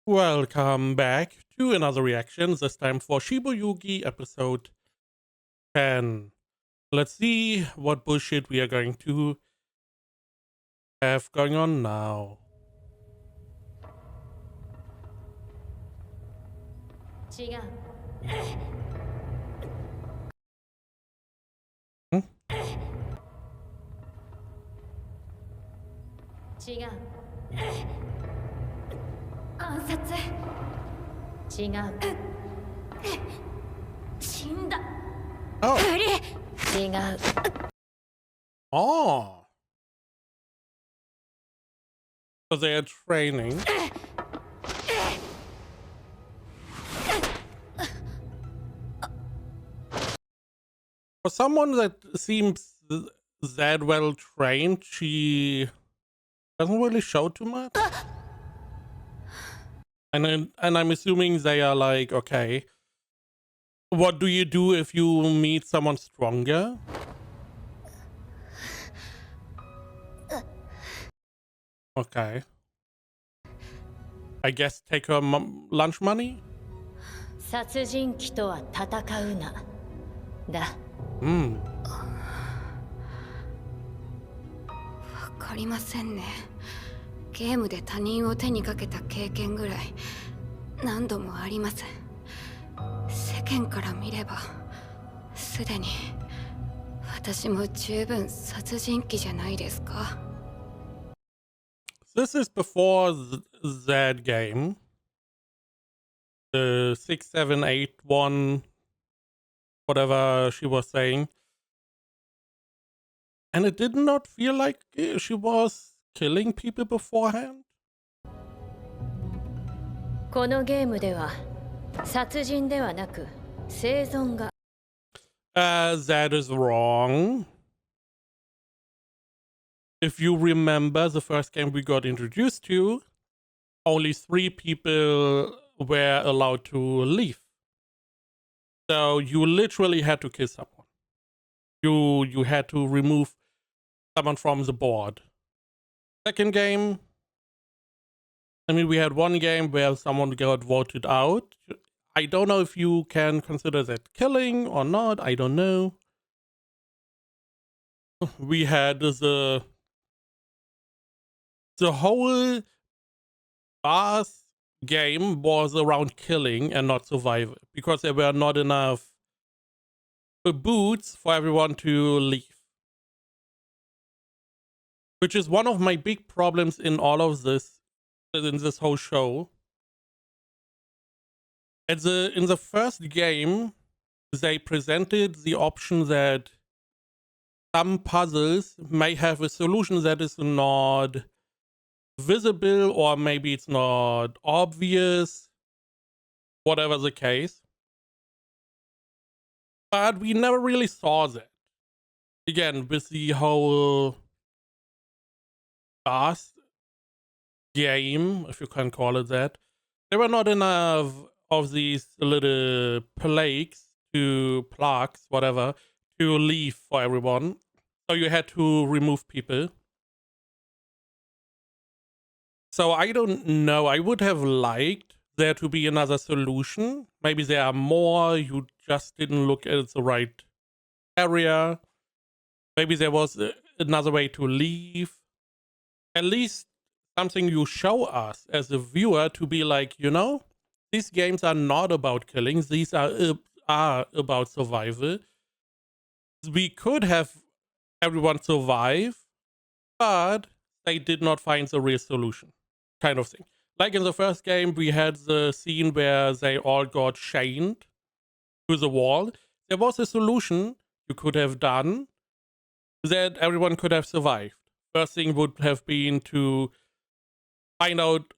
Welcome back to another reaction, this time for Shiboyugi episode 10. Let's see what bullshit we are going to have going on now. 違う。Hmm? 違う。暗殺。違う。死んだ。 Oh. 違う。 Oh. So they are training. For someone that seems that well trained, she doesn't really show too much. And I'm assuming they are like, okay, what do you do if you meet someone stronger? Okay. I guess take her lunch money? 殺人鬼とは戦うな。だ。Hmm. わかりませんね。ゲームで他人を手にかけた経験ぐらい何度もあります。世間から見ればすでに私も十分殺人鬼じゃないですか。This is before that game. The 6781, whatever she was saying. And it did not feel like she was killing people beforehand. このゲームでは殺人ではなく生存が。That is wrong. If you remember the first game we got introduced to, only 3 people were allowed to leave. So you literally had to kill someone. You had to remove someone from the board. Second game, I mean, we had one game where someone got voted out. I don't know if you can consider that killing or not. I don't know. We had the whole last game was around killing and not survival, because there were not enough boots for everyone to leave. Which is one of my big problems in all of this, in this whole show. In the first game, they presented the option that some puzzles may have a solution that is not visible, or maybe it's not obvious, whatever the case. But we never really saw that. Again, with the whole last game, if you can call it that, there were not enough of these little plagues, whatever, to leave for everyone. So you had to remove people. So I don't know. I would have liked there to be another solution. Maybe there are more. You just didn't look at the right area. Maybe there was another way to leave. At least something you show us as a viewer to be like, you know, these games are not about killing. These are about survival. We could have everyone survive, but they did not find the real solution, kind of thing. Like in the first game, we had the scene where they all got chained to the wall. There was a solution you could have done that everyone could have survived. First thing would have been to find out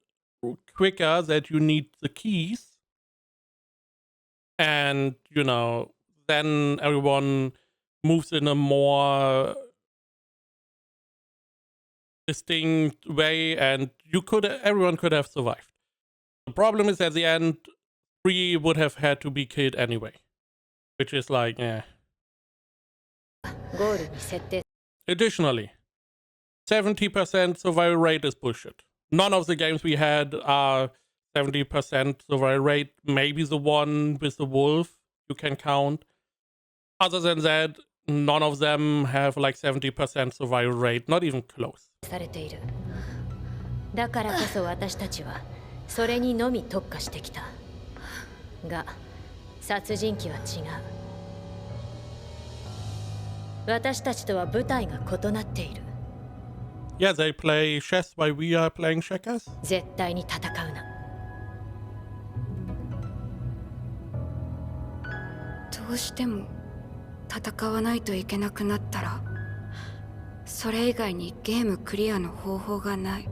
quicker that you need the keys. And, you know, then everyone moves in a more distinct way, and everyone could have survived. The problem is at the end, 3 would have had to be killed anyway, which is like, eh. Additionally, 70% survival rate is bullshit. None of the games we had are 70% survival rate. Maybe the one with the wolf you can count. Other than that, none of them have like 70% survival rate, not even close. されている。だからこそ私たちはそれにのみ特化してきた。が、殺人鬼は違う。私たちとは部隊が異なっている。Yeah, they play chess while we are playing checkers. 絶対に戦うな。どうしても戦わないといけなくなったら、それ以外にゲームクリアの方法がない。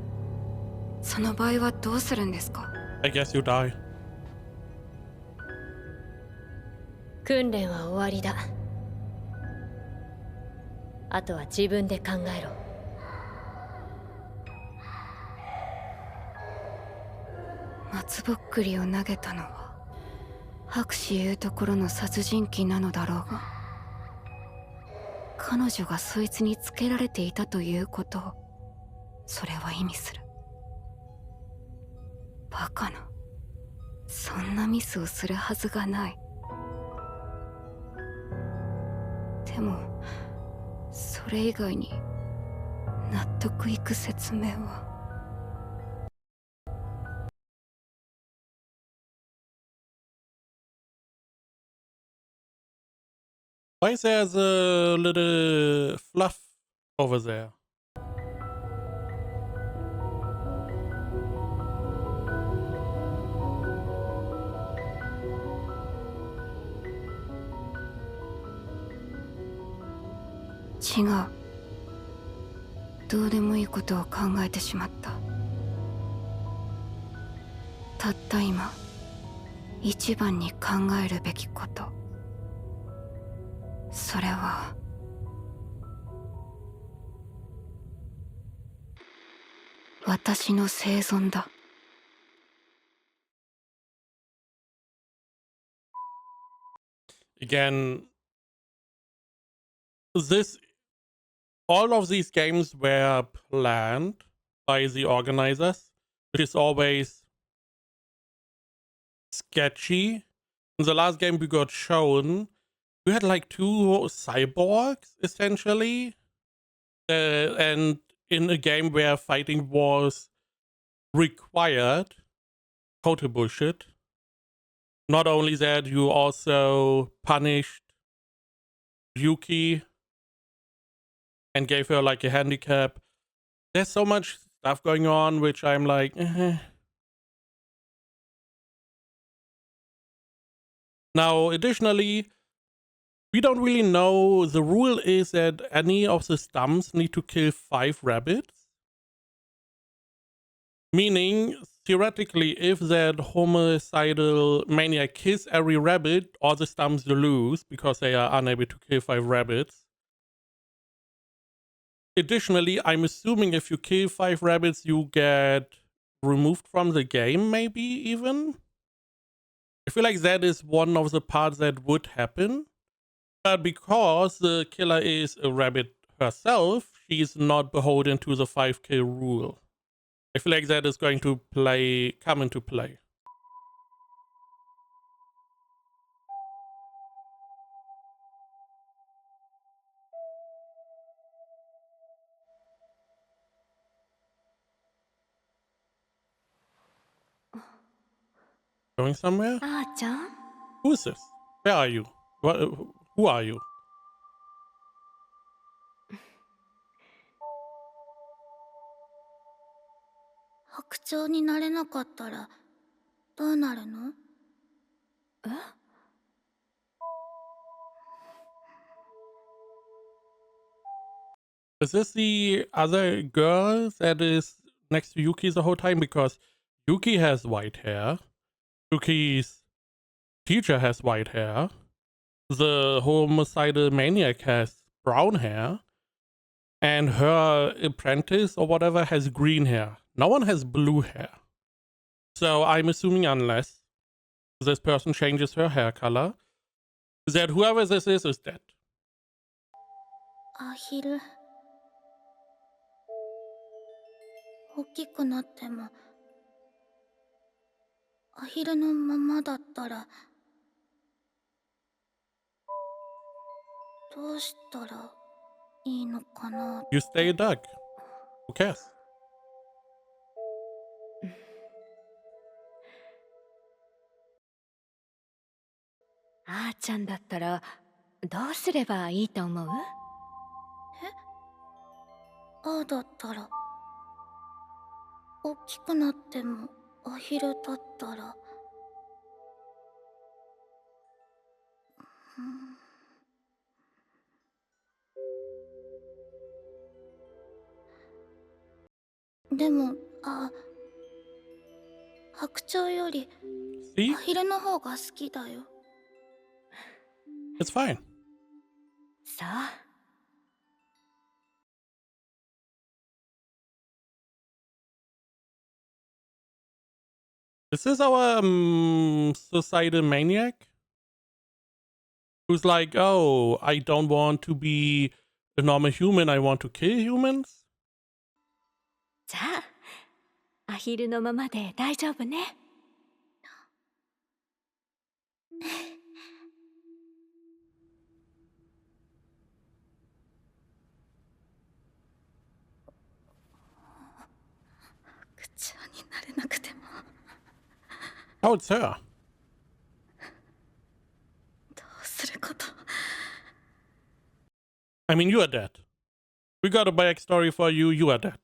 その場合はどうするんですか？ I guess you die. 訓練は終わりだ。あとは自分で考えろ。松ぼっくりを投げたのは博士いうところの殺人鬼なのだろうが、彼女がそいつにつけられていたということをそれは意味する。バカな、そんなミスをするはずがない。でもそれ以外に納得いく説明は。Why is there a little fluff over there?違う。どうでもいいことを考えてしまった。たった今一番に考えるべきこと、それは私の生存だ。Again, all of these games were planned by the organizers, which is always sketchy. In the last game we got shown, we had like 2 cyborgs essentially, and in a game where fighting was required, total bullshit. Not only that, you also punished Yuki and gave her like a handicap. There's so much stuff going on which I'm like, Now, additionally, we don't really know. The rule is that any of the stumps need to kill 5 rabbits. Meaning, theoretically, if that homicidal maniac kills every rabbit, all the stumps lose because they are unable to kill 5 rabbits. Additionally, I'm assuming if you kill 5 rabbits, you get removed from the game, maybe even? I feel like that is one of the parts that would happen. But because the killer is a rabbit herself, she's not beholden to the 5 kill rule. I feel like that is going to come into play. Going somewhere? あーちゃん、 Who is this? Where are you? Who are you? 白鳥になれなかったらどうなるの？え？ Is this the other girl that is next to Yuki the whole time? Because Yuki has white hair. Yuki's teacher has white hair. The homicidal maniac has brown hair. And her apprentice or whatever has green hair. No one has blue hair. So I'm assuming unless this person changes her hair color, that whoever this is dead. アヒル、大きくなってもアヒルのままだったらどうしたらいいのかな。 You stay a duck. Who cares? あーちゃんだったらどうすればいいと思う？ああだったら大きくなってもアヒルだったら、でも白鳥より See? アヒルの方が好きだよ。 It's fine. そう。This is our societal maniac who's like, oh, I don't want to be a normal human, I want to kill humans. じゃあアヒルのままで大丈夫ね。口話になれなくても Oh, it's her. どうすること。 I mean, you are dead. We got a backstory for you, you are dead.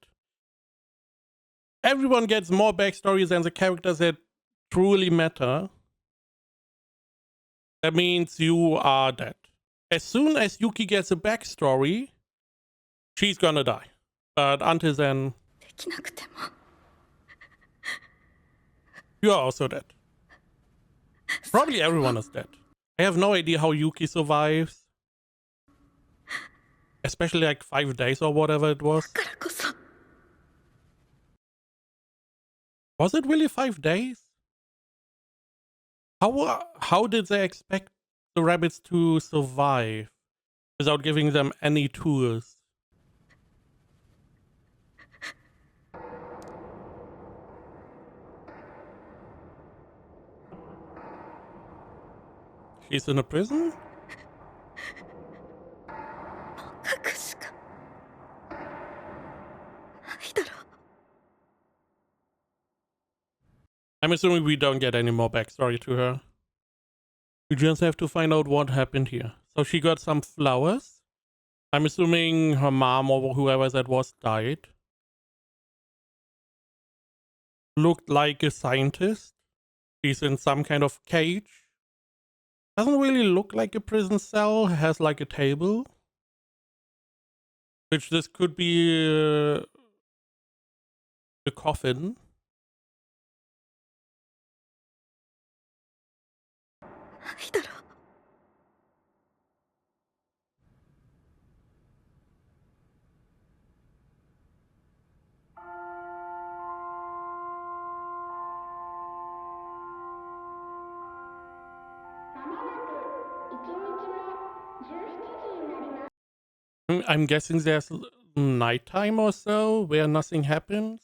Everyone gets more backstories than the characters that truly matter. That means you are dead. As soon as Yuki gets a backstory, she's gonna die. But until then, できなくても you are also dead. Probably everyone is dead. I have no idea how Yuki survives. Especially like 5 days or whatever it was. だからこそ Was it really 5 days? How did they expect the rabbits to survive without giving them any tools? She's in a prison? 書くしかないだろう。 I'm assuming we don't get any more backstory to her. We just have to find out what happened here. So she got some flowers. I'm assuming her mom or whoever that was died. Looked like a scientist. She's in some kind of cage. Doesn't really look like a prison cell. Has like a table. Which this could be a coffin. ないだろう。 I'm guessing there's nighttime or so where nothing happens.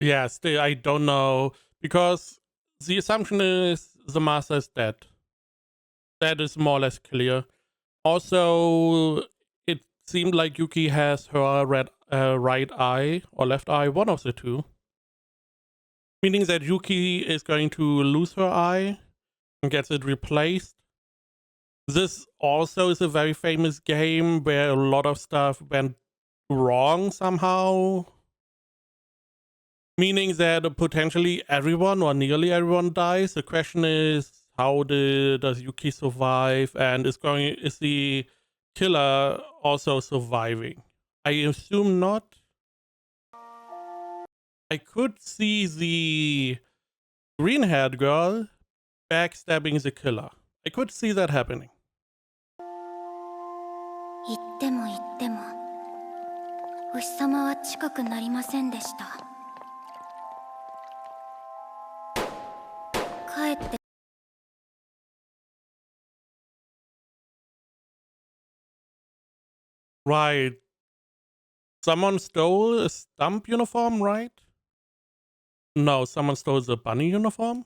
Yes, I don't know, because the assumption is the master is dead. That is more or less clear. Also, it seemed like Yuki has her right eye or left eye, one of the two. Meaning that Yuki is going to lose her eye and gets it replaced. This also is a very famous game where a lot of stuff went wrong somehow. Meaning that potentially everyone or nearly everyone dies. The question is, how does Yuki survive, and is the killer also surviving? I assume not. I could see the green-haired girl backstabbing the killer. I could see that happening. 言っても言ってもお日様は近くなりませんでした。帰って Right. Someone stole a stump uniform, right? No, someone stole the bunny uniform?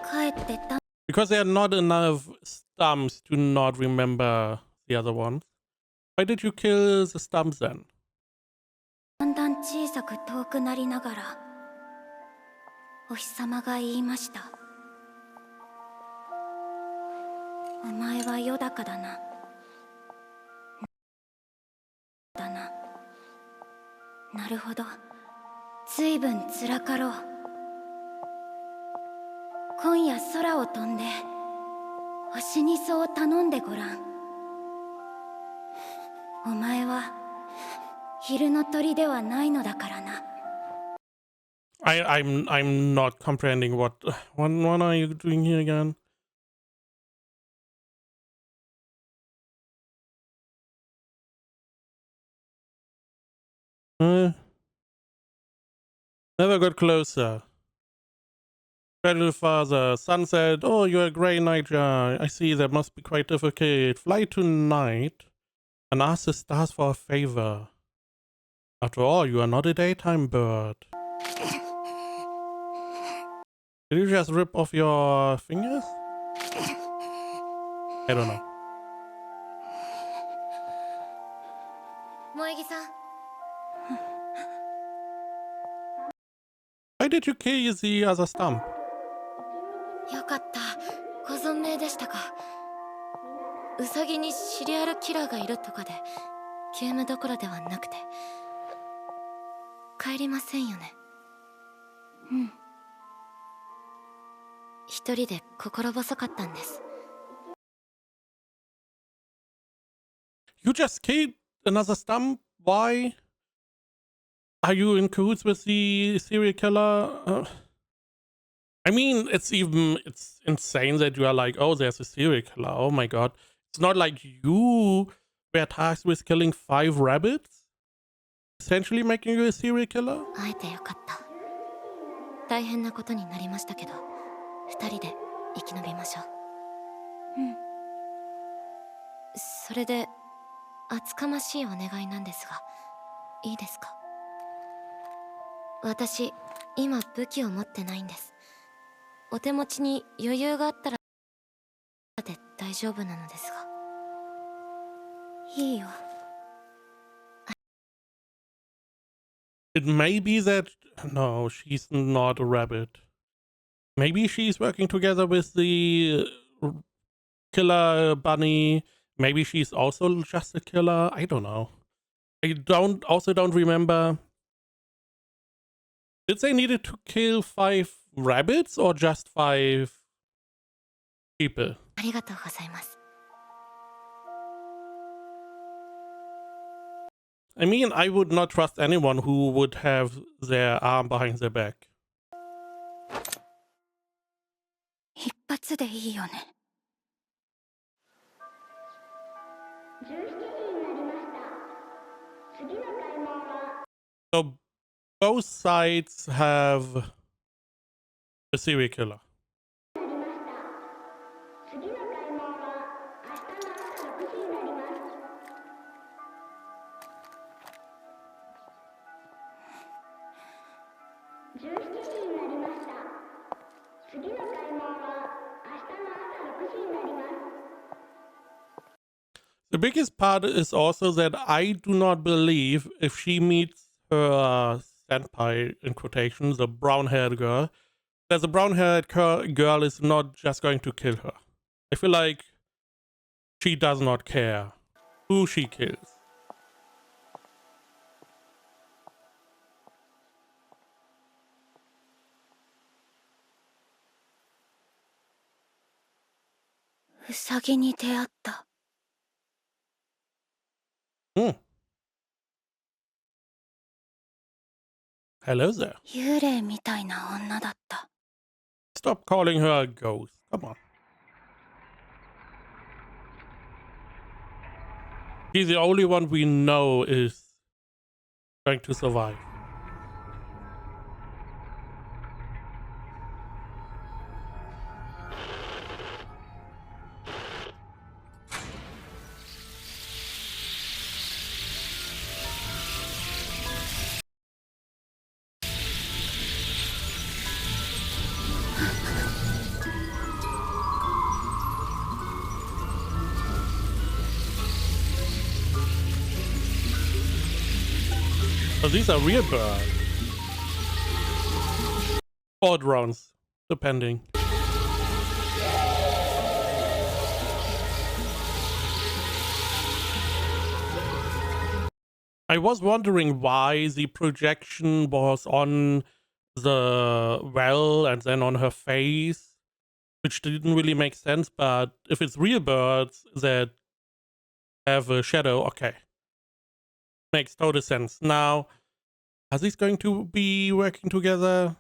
帰ってた Because there are not enough stumps to not remember the other ones. Why did you kill the stumps then? だんだん小さく遠くなりながらお日様が言いました。お前はよだかだな。なるほど。ずいぶんつらかろう。今夜空を飛んで星にそう頼んでごらん。お前は昼の鳥ではないのだからな。I'm not comprehending what are you doing here again? Never got closer. Little father, son said, "Oh, you're a grey nightjar. I see that must be quite difficult. Fly tonight and ask the stars for a favor. After all, you are not a daytime bird." Did you just rip off your fingers? I don't know. 萌木さん、 Why did you kill the other stump? よかった。ご存命でしたか。ウサギにシリアルキラーがいるとかでゲームどころではなくて帰りませんよね。うん。一人で心細かったんです。 You just killed another stump? Why? Are you in cahoots with the serial killer? I mean, it's insane that you are like, oh, there's a serial killer. Oh my god. It's not like you were tasked with killing 5 rabbits? Essentially making you a serial killer? 会えてよかった。大変なことになりましたけど、二人で生き延びましょう。うん。それで厚かましいお願いなんですが、いいですか。私、今武器を持ってないんです。お手持ちに余裕があったらで大丈夫なのですが。いいよ。It may be that... No, she's not a rabbit. Maybe she's working together with the killer bunny. Maybe she's also just a killer. I don't know. I don't remember. Did they needed to kill 5 rabbits or just 5 people? ありがとうございます。 I mean, I would not trust anyone who would have their arm behind their back. 一発でいいよね。So both sides have a serial killer. The biggest part is also that I do not believe if she meets her senpai, in quotation, the brown-haired girl, that the brown-haired girl is not just going to kill her. I feel like she does not care who she kills. ウサギに出会った。hello there. 幽霊みたいな女だった。 Stop calling her a ghost. Come on. He's the only one we know is going to survive. So these are real birds. Or drones, depending. I was wondering why the projection was on the well and then on her face, which didn't really make sense, but if it's real birds that have a shadow, okay. Makes total sense. Now, are these going to be working together?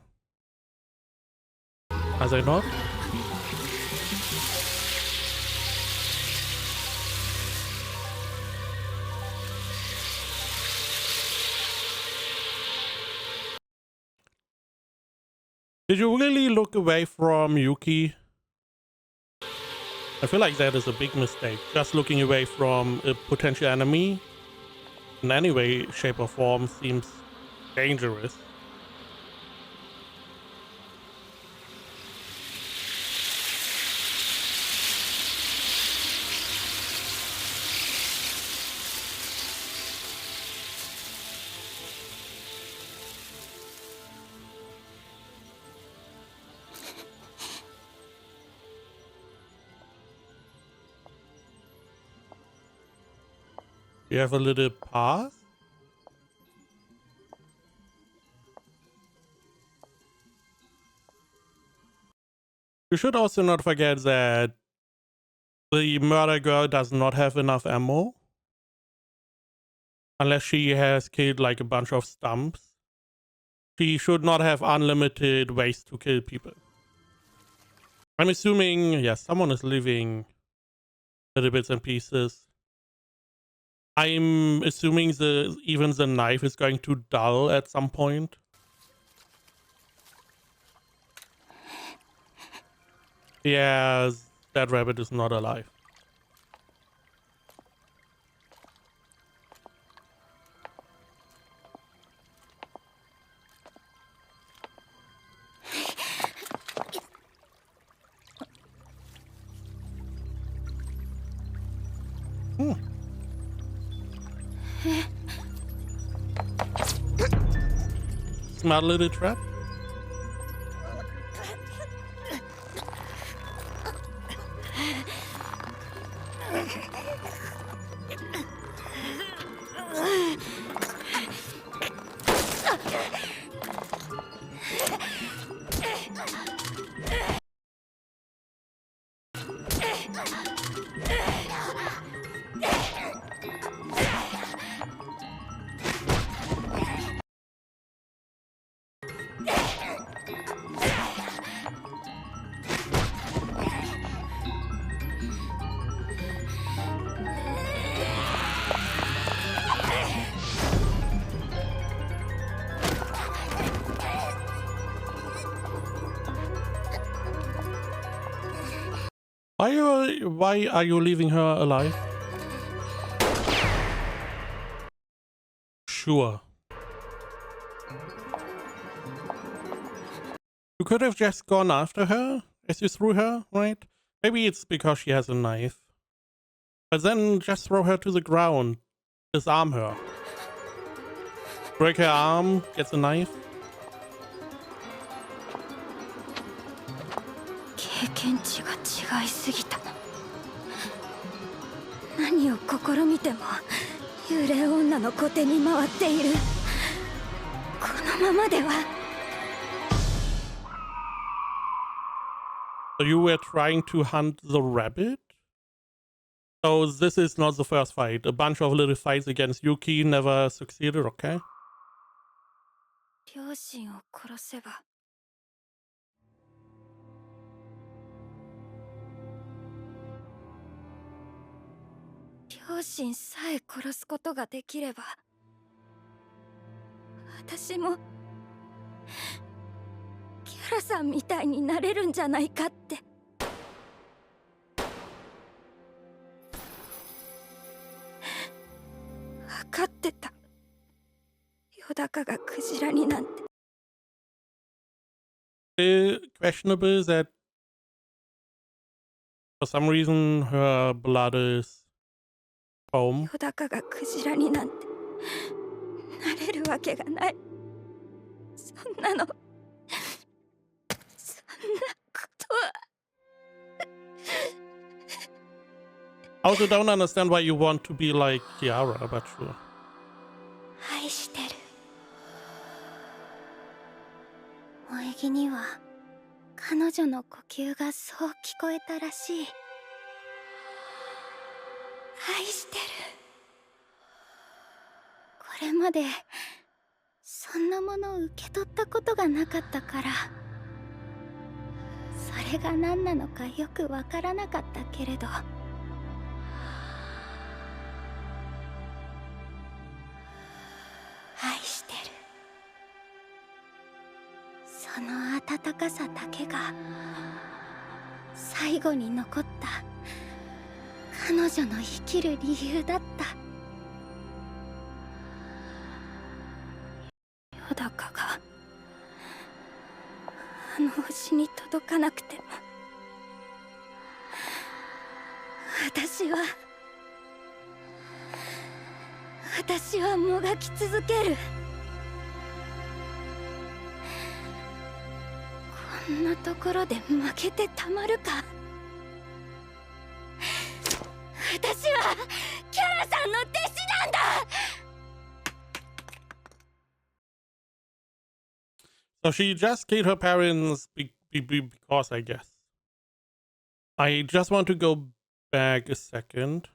Are they not? Did you really look away from Yuki? I feel like that is a big mistake. Just looking away from a potential enemy in any way, shape or form seems dangerous. You have a little path? You should also not forget that the murder girl does not have enough ammo. Unless she has killed like a bunch of stumps. She should not have unlimited ways to kill people. I'm assuming, yes, someone is leaving little bits and pieces. I'm assuming even the knife is going to dull at some point. Yeah, that rabbit is not alive. Smart little trap. Why are you leaving her alive? Sure. You could have just gone after her as you threw her, right? Maybe it's because she has a knife. But then just throw her to the ground. Disarm her. Break her arm, gets a knife. 経験値が違いすぎた。何を試みても幽霊女の小手に回っている。このままでは。So you were trying to hunt the rabbit? So this is not the first fight. A bunch of little fights against Yuki never succeeded, okay? 両親を殺せば両親さえ殺すことができれば私もキャラさんみたいになれるんじゃないかって分かってた。よだかがクジラになんて。Questionable that for some reason her blood is foam. よだかがクジラになんてなれるわけがない。そんなの、そんなことは。I also don't understand why you want to be like Kiara, but sure. 愛してる。萌木には彼女の呼吸がそう聞こえたらしい。愛してる。これまでそんなものを受け取ったことがなかったから、それが何なのかよくわからなかったけれど、愛してる。その温かさだけが最後に残った彼女の生きる理由だった。よだかがあの星に届かなくても私はもがき続ける。こんなところで負けてたまるか。私はキャラさんの弟子なんだ。So she just killed her parents because, I guess. I just want to go back a second.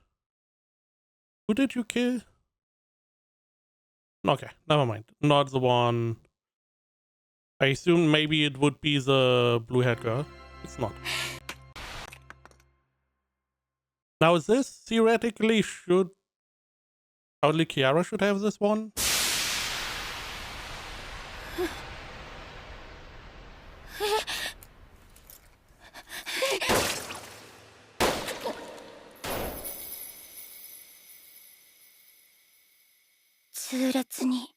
Who did you kill? Okay, never mind. Not the one. I assume maybe it would be the blue-haired girl. It's not. Now this theoretically should... Only Kiara should have this one?「痛烈に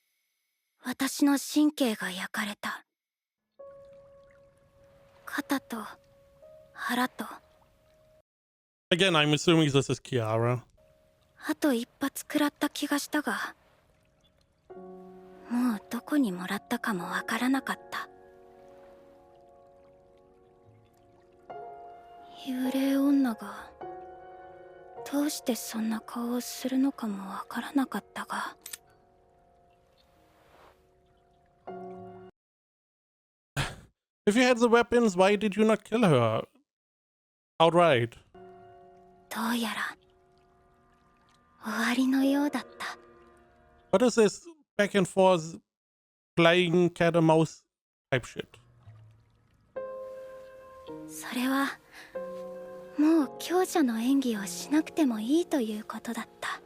私の神経が焼かれた。肩と腹と、 Again, I'm assuming this is Kiara. あと一発食らった気がしたが、もうどこにもらったかもわからなかった。幽霊女がどうしてそんな顔をするのかもわからなかったが、 If you had the weapons, why did you not kill her? Outright. どうやら終わりのようだった。 What is this back and forth playing cat and mouse type shit? それはもう強者の演技をしなくてもいいということだった。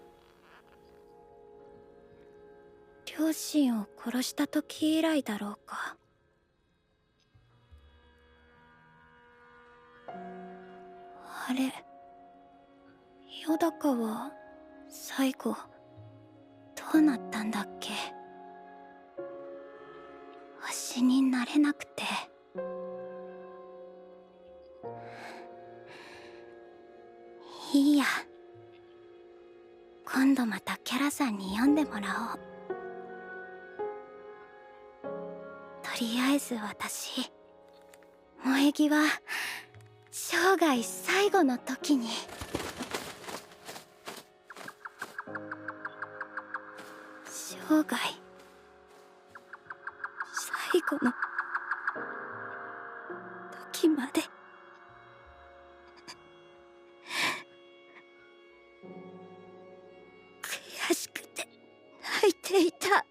両親を殺した時以来だろうか。あれ、よだかは最後どうなったんだっけ。星になれなくて。いいや、今度またキャラさんに読んでもらおう。とりあえず私、萌木は生涯最後の時に生涯最後の時まで悔しくて泣いていた。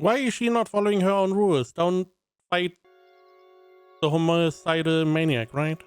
Why is she not following her own rules? Don't fight the homicidal maniac, right?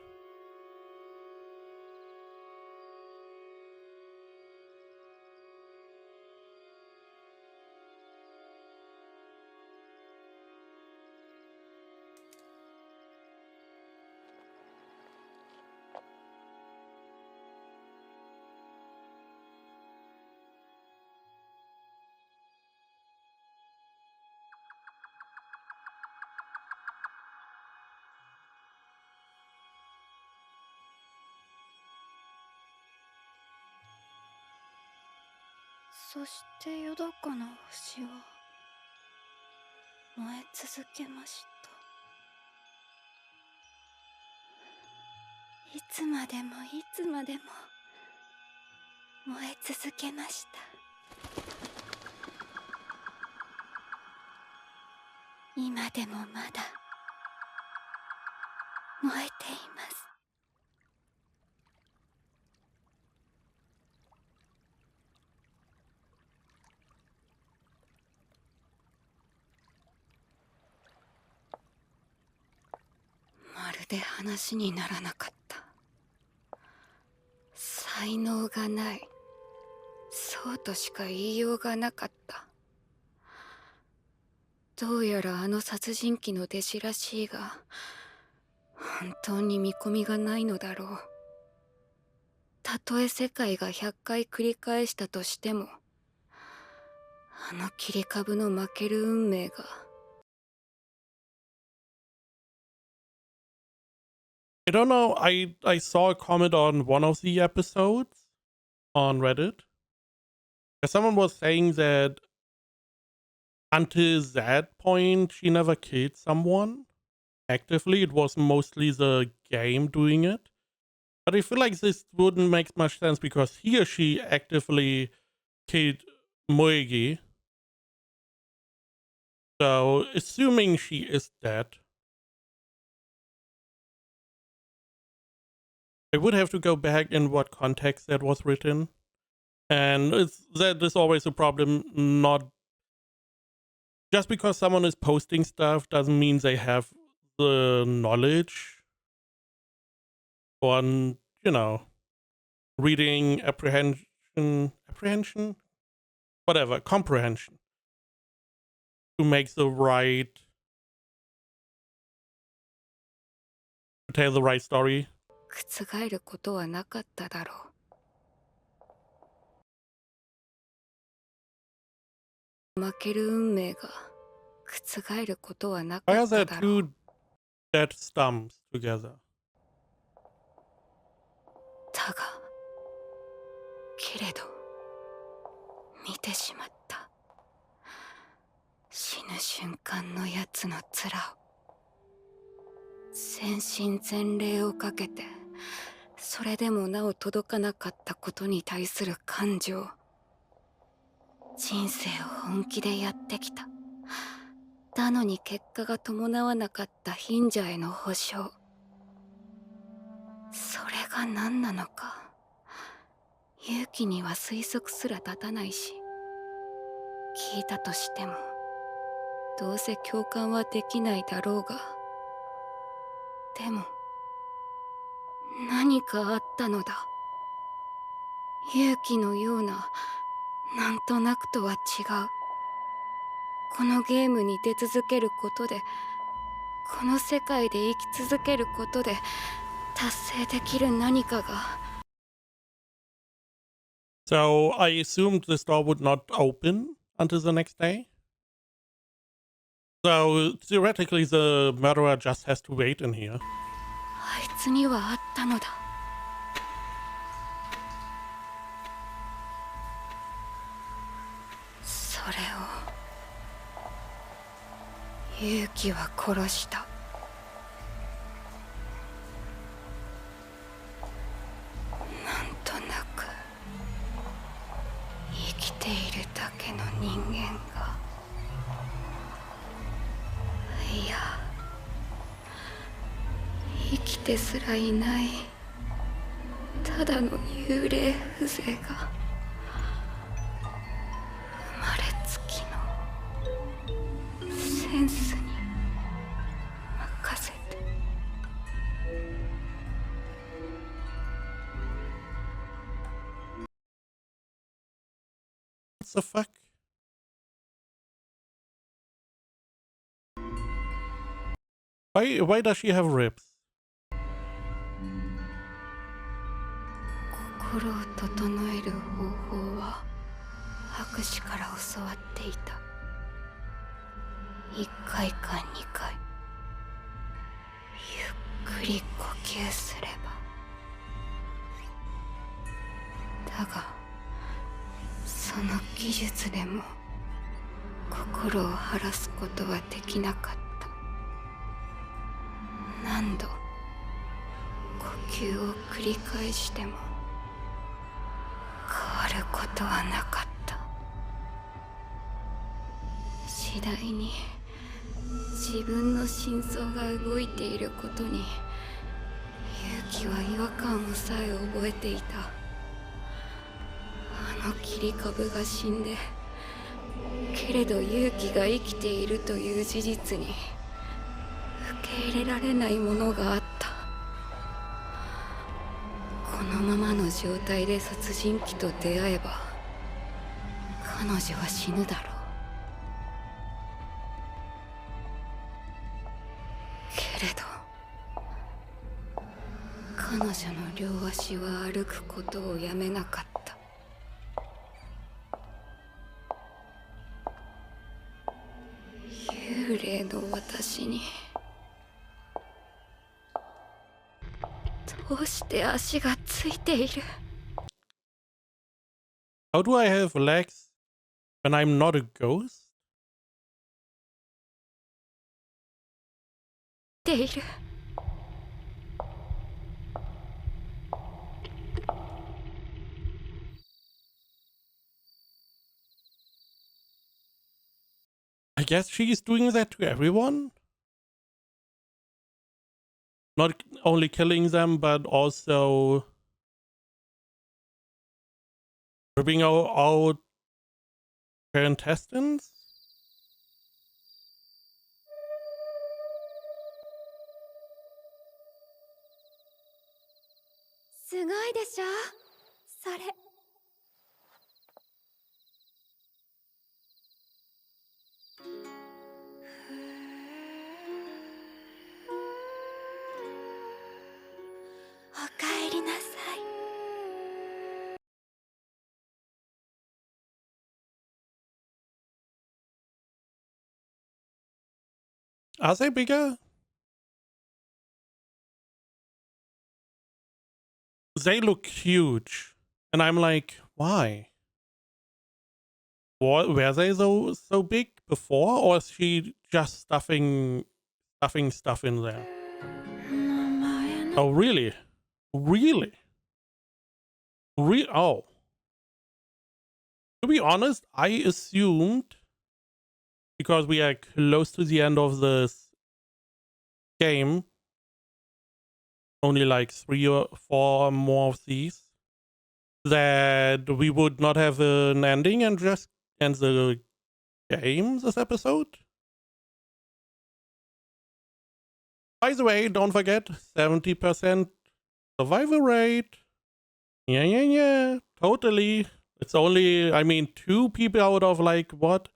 そしてよだかな星は燃え続けました。いつまでもいつまでも燃え続けました。今でもまだ燃えています。まるで話にならなかった。才能がない、そうとしか言いようがなかった。どうやらあの殺人鬼の弟子らしいが、本当に見込みがないのだろう。たとえ世界が100回繰り返したとしても、あの切り株の負ける運命が。I don't know. I saw a comment on one of the episodes on Reddit. Someone was saying that until that point, she never killed someone actively. It was mostly the game doing it. But I feel like this wouldn't make much sense because here she actively killed Moegi. So, assuming she is dead, I would have to go back in what context that was written. And that is always a problem. Not just because someone is posting stuff doesn't mean they have the knowledge on, reading, comprehension to make the right, to tell the right story. 覆ることはなかっただろう。負ける運命が覆ることはなか Why っ are た there だろう。 two dead stumps together? だが、けれど、見てしまった。死ぬ瞬間のやつの面を。全身全霊をかけて、それでもなお届かなかったことに対する感情。人生を本気でやってきた。だのに結果が伴わなかった貧者への保証。それが何なのか、勇気には推測すら立たないし、聞いたとしても、どうせ共感はできないだろうが。でも、何かあったのだ。勇気のような、なんとなくとは違う。このゲームに出続けることで、この世界で生き続けることで、達成できる何かが。So I assumed this door would not open until the next day. So theoretically the murderer just has to wait in here. あいつにはあったのだ。それを勇気は殺した。なんとなく生きているだけの人間が、いや、生きてすらいないただの幽霊風情が、生まれつきの the fuck? Why does she have ribs? 心を整える方法は博士から教わっていた。1回か2回ゆっくり呼吸すれば。だがその技術でも心を晴らすことはできなかった。何度呼吸を繰り返しても変わることはなかった。次第に自分の心臓が動いていることに勇気は違和感をさえ覚えていた。あの切り株が死んでけれど勇気が生きているという事実に受け入れられないものがあった。このままの状態で殺人鬼と出会えば彼女は死ぬだろう。けれど彼女の両足は歩くことをやめなかった。幽霊の私にどうして足がついている。 How do I have legs when I'm not a ghost? ている。 I guess she's doing that to everyone? Not only killing them, but also ripping out her intestines? すごいでしょそれ。おかえりなさい。 Are they bigger? They look huge. And I'm like, why? Were they so big before? Or is she just stuffing stuff in there? Oh, really? Really? Oh. To be honest, I assumed, because we are close to the end of this game, only like 3 or 4 more of these, that we would not have an ending and just end the game this episode. By the way, don't forget, 70% survival rate. Yeah. Totally. It's only, I mean, 2 people out of like, what?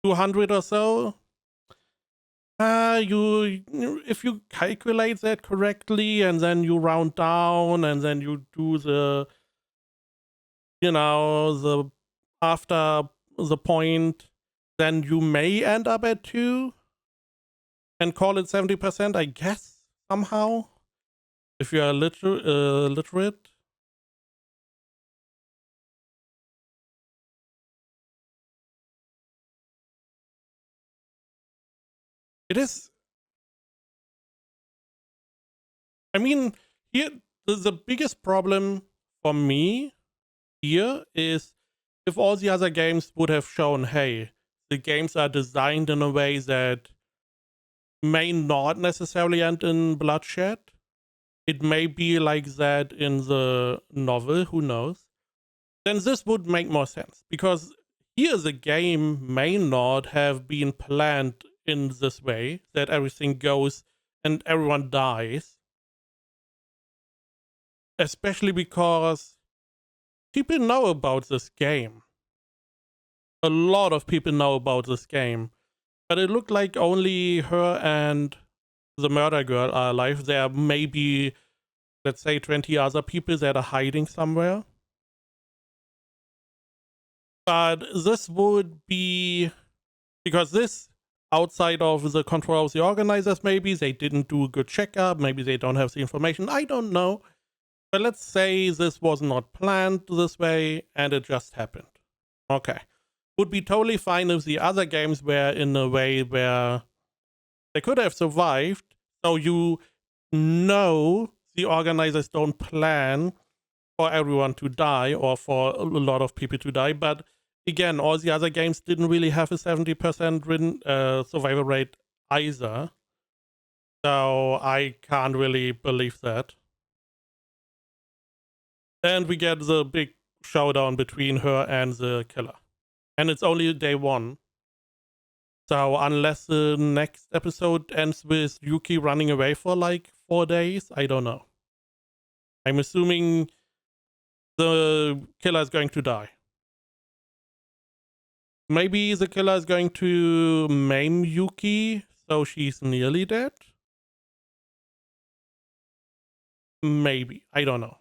200 or so? If you calculate that correctly and then you round down and then you do the, the after the point, then you may end up at 2 and call it 70%, I guess, somehow, if you are literate. It is. I mean, here the biggest problem for me here is if all the other games would have shown, hey, the games are designed in a way that may not necessarily end in bloodshed. It may be like that in the novel, who knows? Then this would make more sense, because here the game may not have been planned in this way, that everything goes and everyone dies. Especially because people know about this game. a lot of people know about this game. But it looked like only her and the murder girl are alive. There are maybe, let's say, 20 other people that are hiding somewhere. But this would be, because this, outside of the control of the organizers, maybe they didn't do a good checkup, maybe they don't have the information, I don't know. But let's say this was not planned this way and it just happened. Okay. Would be totally fine if the other games were in a way where they could have survived, so you know the organizers don't plan for everyone to die or for a lot of people to die. But again, all the other games didn't really have a 70% survival rate either. So I can't really believe that. And we get the big showdown between her and the killer. And it's only day 1. So unless the next episode ends with Yuki running away for like 4 days, I don't know. I'm assuming the killer is going to die. Maybe the killer is going to maim Yuki, so she's nearly dead? Maybe. I don't know.